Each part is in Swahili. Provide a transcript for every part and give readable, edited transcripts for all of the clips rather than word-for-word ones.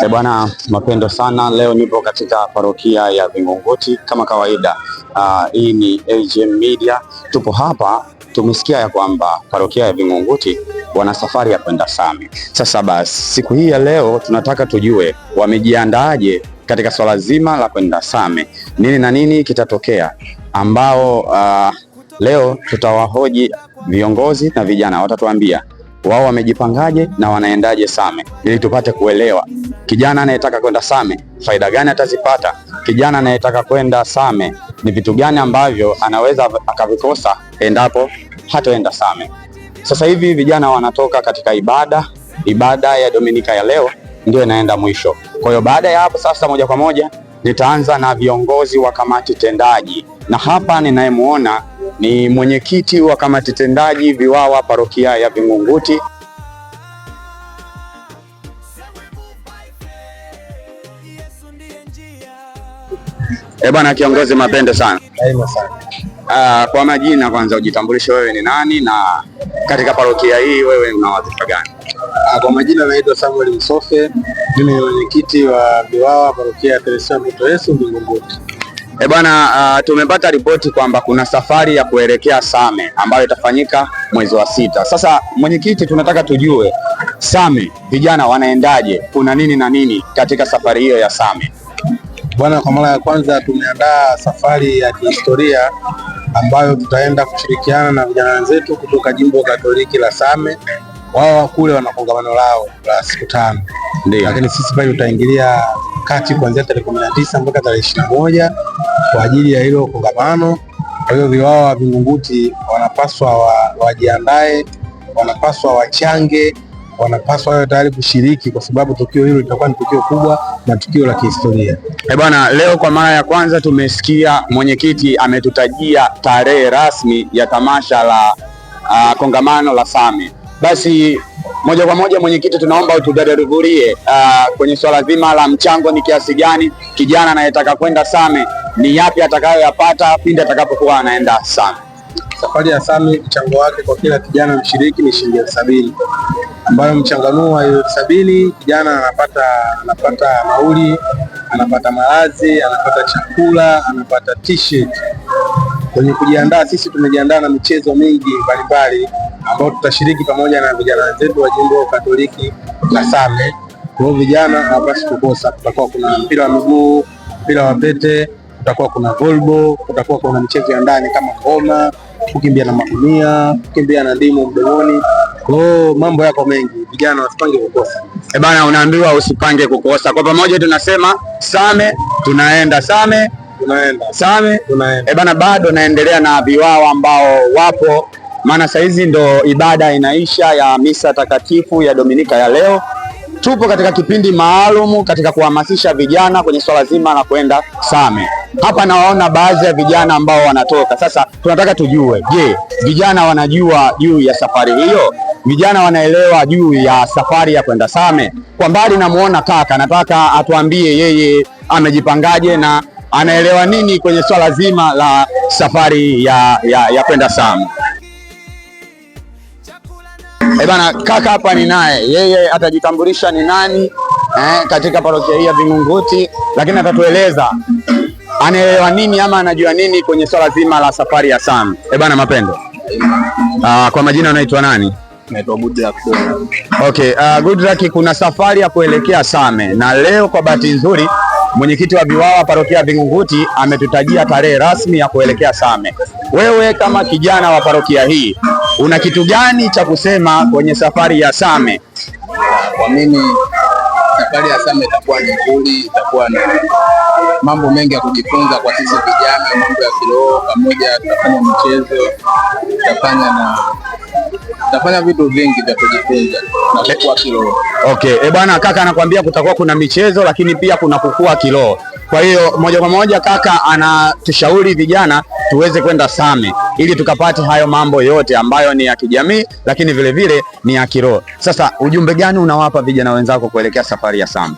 Bwana mapendo sana, leo nipo katika parokia ya Vingunguti kama kawaida. Hii ni AGM Media, tupo hapa. Tumesikia ya kwamba parokia ya Vingunguti wana safari ya kwenda Same. Sasa basi siku hii ya leo tunataka tujue wamejiandaaje katika swala zima la kwenda Same, nini na nini kitatokea, ambao leo tutawahoji viongozi na vijana, watatuambia wao wamejipangaje na wanaendaje Same, ili tupate kuelewa kijana anayetaka kwenda Same faida gani atazipata, kijana anayetaka kwenda Same ni vitu gani ambavyo anaweza akavikosa endapo hataenda Same. Sasa hivi vijana wanatoka katika ibada ya Dominika ya leo ndio inaenda mwisho. Kwa hiyo baada ya hapo sasa moja kwa moja nitaanza na viongozi wa kamati tendaji, na hapa ninayemuona ni mwenyekiti wa kamati tendaji VIWAWA parokia ya Vingunguti. Bwana kiongozi mapende sana. Kwa majina kwanza ujitambulishe, wewe ni nani na katika parokia hii wewe una wadhifa gani? Kwa majina naitwa Samuel Msofe, mimi ni mwenyekiti wa VIWAWA parokia ya Theresia Mtoto Yesu Vingunguti. Bwana, tumepata ripoti kwamba kuna safari ya kuelekea Same ambayo itafanyika mwezi wa 6. Sasa mwenyekiti, tunataka tujue Same vijana wanaendaje, kuna nini na nini katika safari hiyo ya Same? Bwana, kwa mara ya kwanza tumeandaa safari ya kihistoria ambayo tutaenda kushirikiana na vijana wenzetu kutoka Jimbo Katoliki la Same. Wao kule wana kongamano lao la siku 5. Ndiyo. Lakini sisi pale tutaingilia kati kuanzia tarehe 19 mpaka tarehe 21 kwa ajili ya hilo kongamano. Kwa hiyo VIWAWA Vingunguti wanapaswa wajiandae, wanapaswa wachange, wanapaswa wawe tayari kushiriki, kwa sababu tukio hilo litakuwa ni tukio kubwa na tukio la kihistoria. Bwana, leo kwa mara ya kwanza tumesikia mwenyekiti ametutajia tarehe rasmi ya tamasha la kongamano la Same. Basi moja kwa moja mwenyekiti, tunaomba utudadavulie kwenye swala zima la mchango ni kiasi gani, kijana anayetaka kwenda Same ni yapi atakayoyapata pindi atakapokuwa anaenda Same. Safari ya Same mchango wake kwa kila kijana mshiriki ni shilingi 70,000, ambayo mchanganuo wa 70,000 kijana anapata nauli, anapata malazi, anapata chakula, anapata t-shirt. Kwenye kujiandaa, sisi tumejiandaa na michezo mingi mbalimbali ambao tutashiriki pamoja na vijana wenzetu wa Jimbo Katoliki la Same. Kwa hiyo vijana hawapaswi kukosa. Kutakuwa kuna mpira wa miguu, mpira wa pete, kutakuwa kuna volleyball, kutakuwa kuna michezo ya ndani kama ngoma, kukimbia na magunia, kukimbia na ndimu mdomoni. Kwa hiyo mambo yako mengi, vijana wasipange kukosa. Bana, unaambiwa usipange kukosa. Kwa pamoja tunasema Same tunaenda, Same tunaenda, Same tunaenda. Bana, bado naendelea na VIWAWA ambao wapo, maana saizi ndo ibada inaisha ya misa takatifu ya Dominika ya leo. Tupo katika kipindi maalumu katika kuhamasisha vijana kwenye swala zima la kwenda Same. Hapa nawaona baadhi ya vijana ambao wanatoka. Sasa tunataka tujue, je, vijana wanajua juu ya safari hiyo? Vijana wanaelewa juu ya safari ya kwenda Same? Kwa mbali namuona kaka, nataka atuambie yeye amejipangaje na anaelewa nini kwenye swala zima la safari ya kwenda Same. Bana, kaka hapa ni naye, yeye atajitambulisha ni nani katika parokia hii ya Vingunguti, lakini atatueleza anaelewa nini ama anajua nini kwenye swala zima la safari ya Same. Bana mapendo, kwa majina unaitwa nani? Naitwa Goodluck. Okay, Goodluck, kuna safari ya kuelekea Same na leo kwa bahati nzuri mwenyekiti wa VIWAWA parokia ya Vingunguti ametutajia tarehe rasmi ya kuelekea Same. Wewe kama kijana wa parokia hii una kitu gani cha kusema kwenye safari ya Same? Kwa mimi safari ya Same itakuwa ni nzuri, itakuwa na mambo mengi ya kujifunza kwa sisi vijana, mambo ya kiroho, pamoja tutafanya michezo, tutafanya vitu vingi vya kujifunza na kukua kiroho. Okay, bwana kaka anakuambia kutakuwa kuna michezo lakini pia kuna kukua kiroho. Kwa hiyo moja kwa moja kaka anatushauri vijana tuweze kwenda Same ili tukapate hayo mambo yote ambayo ni ya kijamii lakini vile vile ni ya kiroho. Sasa ujumbe gani unawapa vijana wenzako kuelekea safari ya Same?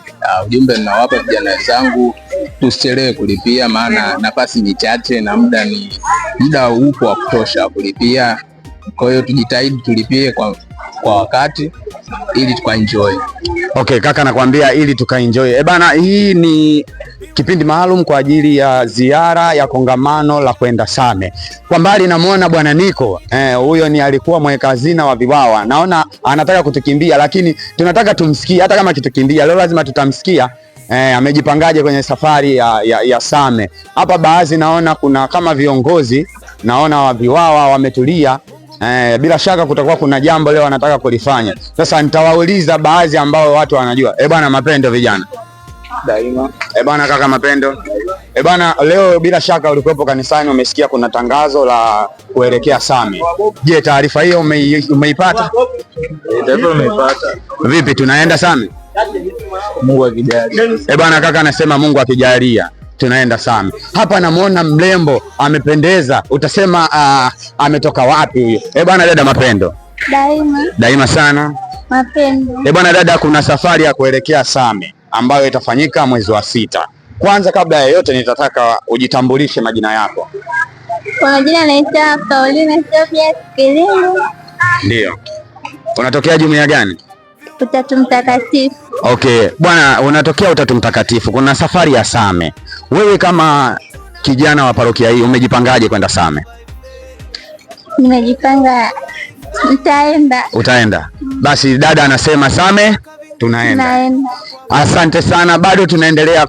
Ujumbe ninawapa vijana wenzangu, tusichelewe kulipia, maana nafasi ni chache na muda upo wa kutosha kulipia. Kwa hiyo tujitahidi tulipie kwa wakati ili tukaenjoy. Okay, kaka nakwambia ili tukaenjoy. Bana, hii ni kipindi maalum kwa ajili ya ziara ya kongamano la kwenda Same. Kwa mbali namuona bwana Niko, huyo ni alikuwa mweka hazina wa Viwawa. Naona anataka kutukimbia, lakini tunataka tumsikie. Hata kama kitukimbia leo lazima tutamsikia amejipangaje kwenye safari ya Same. Hapa baadhi naona kuna kama viongozi, naona wa Viwawa wametulia. Bila shaka kutakuwa kuna jambo leo anataka kulifanya. Sasa nitawauliza baadhi ambao watu wanajua. Bwana Mapendo vijana. Daima. Bwana kaka Mapendo. Bwana, leo bila shaka ulikuwepo kanisani, umesikia kuna tangazo la kuelekea Same. Je, taarifa hiyo umeipata? Ndio nimeipata. Vipi tunaenda Same? Mungu akijalia. Bwana kaka anasema Mungu akijalia tunaenda Same. Hapa namuona mrembo amependeza, utasema ametoka wapi huyo? Bwana dada Mapendo. Daima. Daima sana. Mapendo. Bwana dada, kuna safari ya kuelekea Same ambayo itafanyika mwezi wa 6. Kwanza kabla ya yote nitataka ujitambulishe majina yako. Kwa majina naitwa Paulina Sofia Kilimo. Ndio. Unatokea jumuiya gani? Utatu Mtakatifu. Okay. Bwana, unatokea Utatu Mtakatifu. Kuna safari ya Same. Wewe kama kijana wa parokia hii umejipangaje kwenda Same? Nimejipanga, nitaenda. Utaenda? Basi dada anasema Same tunaenda. Naenda. Asante sana, bado tunaendelea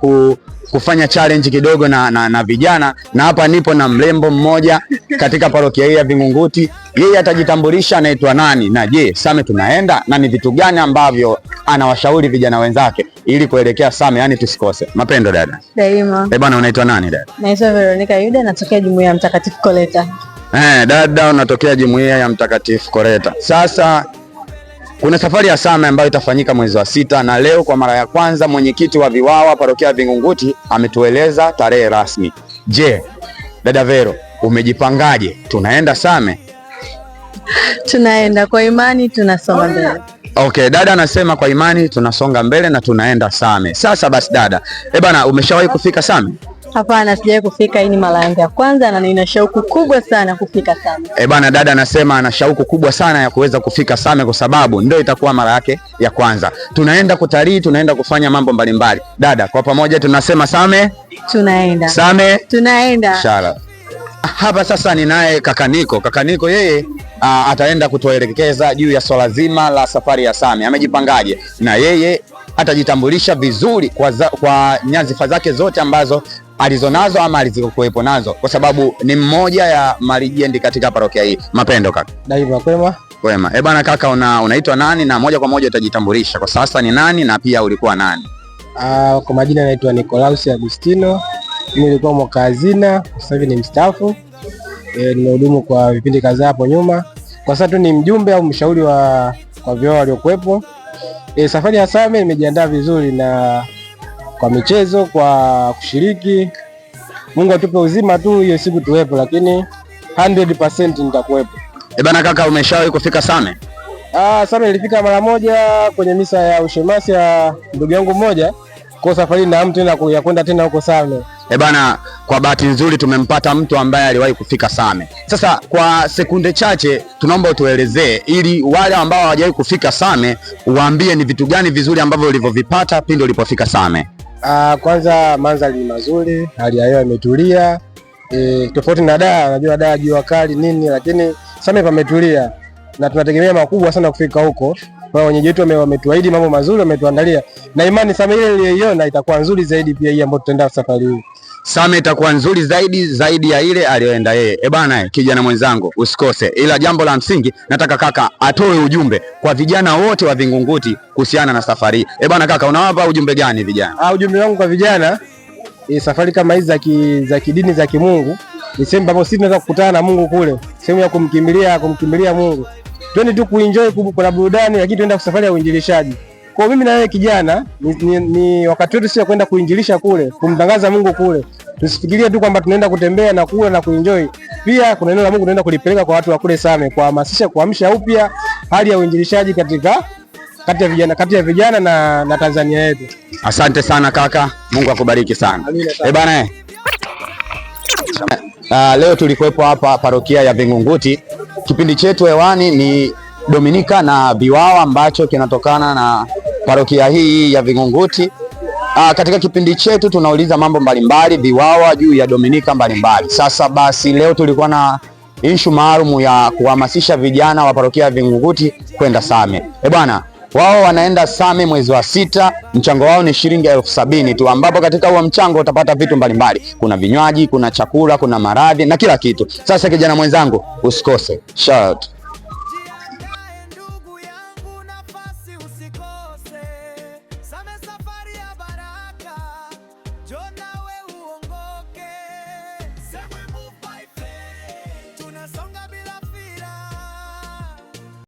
kufanya challenge kidogo na vijana, na hapa nipo na mrembo mmoja katika parokia hii ya Vingunguti. Yeye atajitambulisha anaitwa nani, na je, Same tunaenda na ni vitu gani ambavyo anawashauri vijana wenzake ili kuelekea Same, yani tusikose. Mapendo dada. Daima. Bwana unaitwa nani dada? Naitwa Veronica Yuda, natokea jumuiya ya Mtakatifu Koleta. Dada unatokea jumuiya ya Mtakatifu Koleta. Sasa kuna safari ya Same ambayo itafanyika mwezi wa 6, na leo kwa mara ya kwanza mwenyekiti wa Viwawa parokia ya Vingunguti ametueleza tarehe rasmi. Je, dada Vero, umejipangaje? Tunaenda Same? Tunaenda kwa imani, tunasonga mbele. Okay, dada anasema kwa imani tunasonga mbele na tunaenda Same. Sasa basi dada, bana, umeshawahi kufika Same? Hapana, sijawahi kufika. Hii ni mara yangu ya kwanza na nina shauku kubwa sana kufika Same. Bana, dada anasema ana shauku kubwa sana ya kuweza kufika Same kwa sababu ndio itakuwa mara yake ya kwanza. Tunaenda kutalii, tunaenda kufanya mambo mbalimbali. Dada, kwa pamoja tunasema Same tunaenda. Same tunaenda. Shala. Hapa sasa ninaye kaka Niko. Kaka Niko yeye ataenda kutuelekeza juu ya swala zima la safari ya Same. Amejipangaje? Na yeye atajitambulisha vizuri kwa nyadhifa zake zote ambazo alizonazo ama alizokuwepo nazo, kwa sababu ni mmoja ya marijendi katika parokia hii. Mapendo kaka. Daima. Kwema. Kwema. Bana kaka, unaitwa nani na moja kwa moja utajitambulisha kwa sasa ni nani na pia ulikuwa nani? Kwa majina naitwa Nicolaus Agustino. Mimi nilikuwa mweka hazina, sasa hivi ni mstaafu. Nimehudumu kwa vipindi kadhaa hapo nyuma. Kwa sasa tu ni mjumbe au mshauri kwa Viwawa waliokuwepo. Safari ya Same nimejiandaa vizuri na kwa michezo, kwa kushiriki. Mungu atupe uzima tu hiyo siku tuwepo, lakini 100% nitakuwepo. Bana kaka, umeshawahi kufika Same? Same nilifika mara moja kwenye misa ya ushemasi ya ndugu yangu mmoja. Kwa safari na mtu ya kwenda tena huko Same. Bana, kwa bahati nzuri tumempata mtu ambaye aliwahi kufika Same. Sasa kwa sekunde chache tunaomba utuelezee, ili wale ambao hawajawahi kufika Same uwaambie ni vitu gani vizuri ambavyo ulivyovipata pindi ulipofika Same. Kwanza mandhari mazuri, hali ya hewa imetulia. Tofauti na Dar, najua Dar jua kali nini, lakini Same pametulia na tunategemea makubwa sana kufika huko. Kwa wenyeji wetu wametuahidi mambo mazuri, wametuandalia, na imani Same ile niliyoiona itakuwa nzuri zaidi pia hii ambayo tutaenda safari hii. Same itakuwa nzuri zaidi ya ile aliyoenda yeye. Bana, kijana mwenzangu usikose. Ila jambo la msingi nataka kaka atoe ujumbe kwa vijana wote wa Vingunguti kuhusiana na safari. Bana kaka, unawapa ujumbe gani vijana? Ujumbe wangu kwa vijana, safari kama hizi za kidini za kimungu ni sehemu ambapo sisi tunaweza kukutana na Mungu kule, sehemu ya kumkimbilia Mungu. Twende tu kuenjoy kwa burudani, lakini tuenda safari ya uinjilishaji. Kwa mimi na wewe kijana, ni wakati wetu sio kwenda kuinjilisha kule, kumtangaza Mungu kule. Tusifikirie tu kwamba tunaenda kutembea na kula na kuenjoy. Pia kuna neno la Mungu tunaenda kulipeleka kwa watu wa kule Same, kuhamasisha, kuamsha upya hali ya uinjilishaji kati ya vijana na Tanzania yetu. Asante sana kaka, Mungu akubariki sana. Bana, leo tulikuwepo hapa parokia ya Vingunguti. Kipindi chetu hewani ni Dominika na Viwawa ambacho kinatokana na parokia hii ya Vingunguti. Katika kipindi chetu tunauliza mambo mbalimbali Viwawa juu ya Dominika mbalimbali. Sasa basi leo tulikuwa na issue maalum ya kuhamasisha vijana wa parokia ya Vingunguti kwenda Same. Bwana, wao wanaenda Same mwezi wa 6, mchango wao ni shilingi 70,000 tu, ambapo katika huo mchango utapata vitu mbalimbali. Kuna vinywaji, kuna chakula, kuna maradhi na kila kitu. Sasa kijana mwenzangu, usikose. Shout.